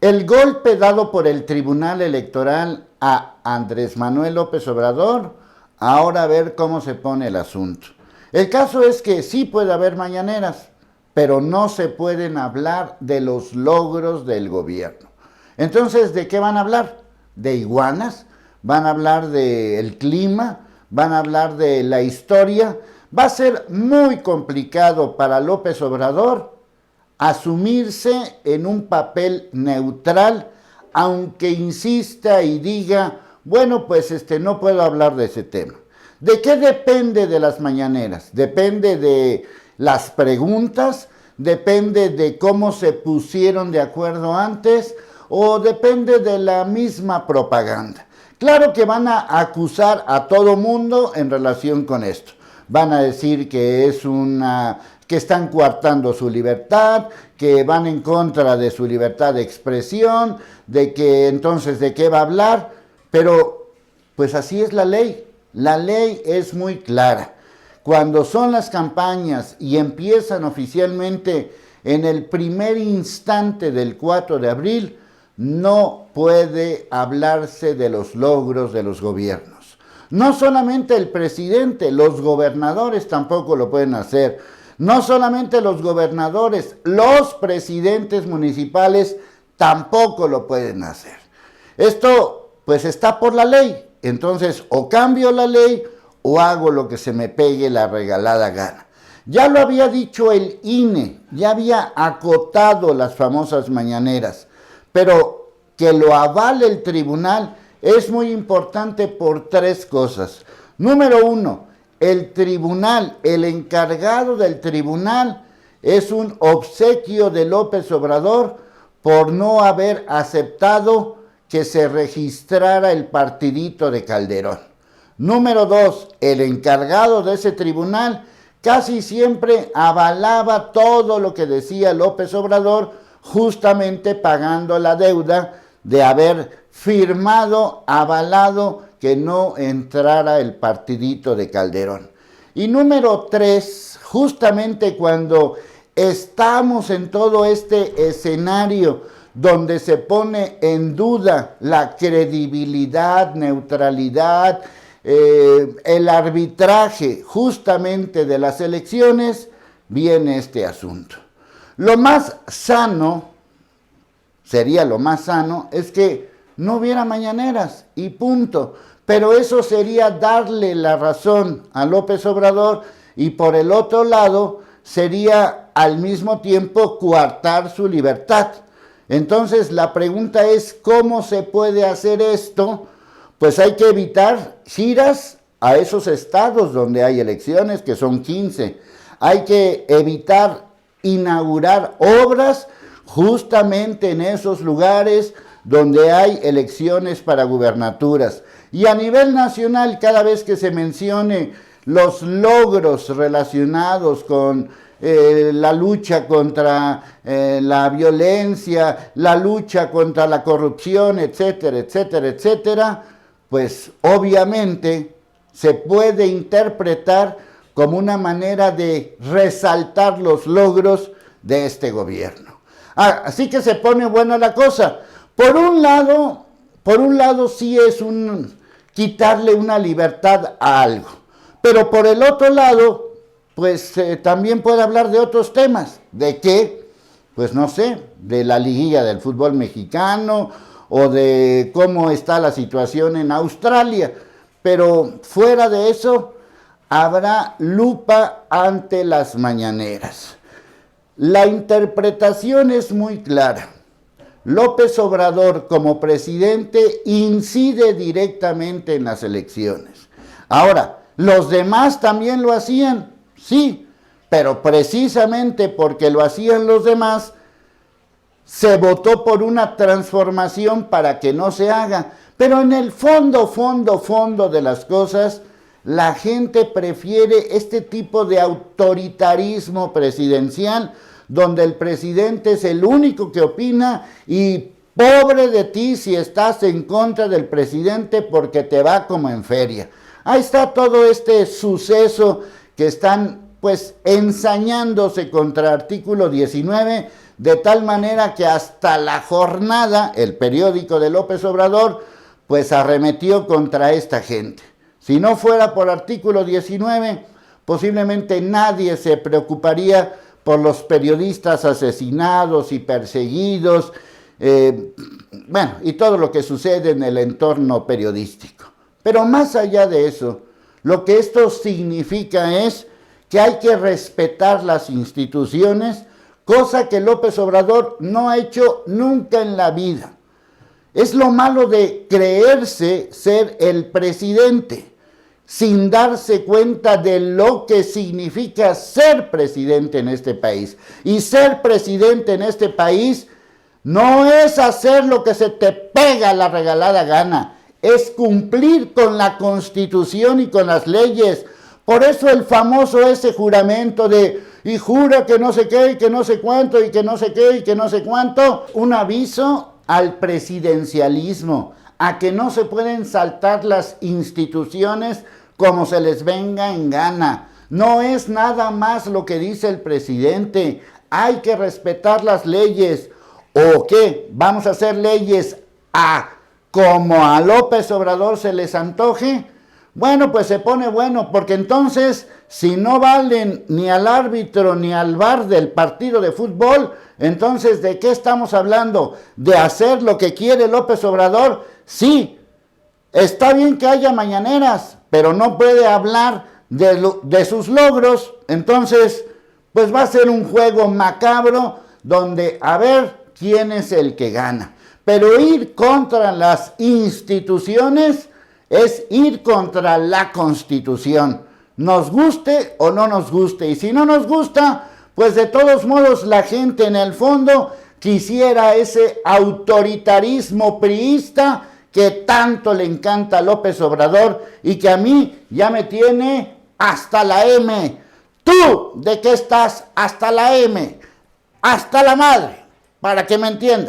El golpe dado por el Tribunal Electoral a Andrés Manuel López Obrador, ahora a ver cómo se pone el asunto. El caso es que sí puede haber mañaneras, pero no se pueden hablar de los logros del gobierno. Entonces, ¿de qué van a hablar? ¿De iguanas? ¿Van a hablar del clima? ¿Van a hablar de la historia? Va a ser muy complicado para López Obrador asumirse en un papel neutral, aunque insista y diga, bueno, pues no puedo hablar de ese tema. ¿De qué depende de las mañaneras? Depende de las preguntas, depende de cómo se pusieron de acuerdo antes, o depende de la misma propaganda. Claro que van a acusar a todo mundo en relación con esto. Van a decir que que están coartando su libertad, que van en contra de su libertad de expresión, de que entonces de qué va a hablar, pero pues así es la ley. La ley es muy clara. Cuando son las campañas y empiezan oficialmente en el primer instante del 4 de abril, no puede hablarse de los logros de los gobiernos. No solamente el presidente, los gobernadores tampoco lo pueden hacer. No solamente los gobernadores, los presidentes municipales tampoco lo pueden hacer. Esto pues está por la ley. Entonces o cambio la ley o hago lo que se me pegue la regalada gana. Ya lo había dicho el INE, ya había acotado las famosas mañaneras, pero que lo avale el tribunal es muy importante por tres cosas. Número uno, el tribunal, el encargado del tribunal, es un obsequio de López Obrador por no haber aceptado que se registrara el partidito de Calderón. Número dos, el encargado de ese tribunal casi siempre avalaba todo lo que decía López Obrador, justamente pagando la deuda de haber firmado, avalado que no entrara el partidito de Calderón. Y número tres, justamente cuando estamos en todo este escenario donde se pone en duda la credibilidad, neutralidad, el arbitraje justamente de las elecciones, viene este asunto. Lo más sano, sería lo más sano, es que no hubiera mañaneras y punto. Pero eso sería darle la razón a López Obrador y por el otro lado sería al mismo tiempo coartar su libertad. Entonces la pregunta es, ¿cómo se puede hacer esto? Pues hay que evitar giras a esos estados donde hay elecciones, que son 15. Hay que evitar inaugurar obras justamente en esos lugares donde hay elecciones para gubernaturas. Y a nivel nacional, cada vez que se mencione los logros relacionados con la lucha contra la violencia, la lucha contra la corrupción, etcétera, etcétera, etcétera, pues obviamente se puede interpretar como una manera de resaltar los logros de este gobierno. Así que se pone buena la cosa. Por un lado sí es quitarle una libertad a algo, pero por el otro lado, pues también puede hablar de otros temas. ¿De qué? Pues no sé, de la liguilla del fútbol mexicano o de cómo está la situación en Australia, pero fuera de eso, habrá lupa ante las mañaneras. La interpretación es muy clara. López Obrador, como presidente, incide directamente en las elecciones. Ahora, los demás también lo hacían, sí, pero precisamente porque lo hacían los demás, se votó por una transformación para que no se haga. Pero en el fondo de las cosas, la gente prefiere este tipo de autoritarismo presidencial, donde el presidente es el único que opina y pobre de ti si estás en contra del presidente porque te va como en feria. Ahí está todo este suceso que están pues ensañándose contra artículo 19, de tal manera que hasta La Jornada, el periódico de López Obrador, pues arremetió contra esta gente. Si no fuera por artículo 19, posiblemente nadie se preocuparía por los periodistas asesinados y perseguidos, y todo lo que sucede en el entorno periodístico. Pero más allá de eso, lo que esto significa es que hay que respetar las instituciones, cosa que López Obrador no ha hecho nunca en la vida. Es lo malo de creerse ser el presidente, sin darse cuenta de lo que significa ser presidente en este país. Y ser presidente en este país no es hacer lo que se te pega la regalada gana, es cumplir con la Constitución y con las leyes. Por eso el famoso ese juramento de y jura que no sé qué, y que no sé cuánto, y que no sé qué, y que no sé cuánto. Un aviso al presidencialismo, a que no se pueden saltar las instituciones como se les venga en gana. No es nada más lo que dice el presidente. Hay que respetar las leyes. ¿O qué? ¿Vamos a hacer leyes como a López Obrador se les antoje? Bueno, pues se pone bueno, porque entonces, si no valen ni al árbitro ni al VAR del partido de fútbol, entonces, ¿de qué estamos hablando? ¿De hacer lo que quiere López Obrador? Sí, está bien que haya mañaneras, pero no puede hablar de sus logros. Entonces, pues va a ser un juego macabro donde a ver quién es el que gana. Pero ir contra las instituciones es ir contra la Constitución, nos guste o no nos guste. Y si no nos gusta, pues de todos modos la gente en el fondo quisiera ese autoritarismo priista que tanto le encanta a López Obrador y que a mí ya me tiene hasta la M. ¿Tú de qué estás hasta la M? Hasta la madre, para que me entiendas.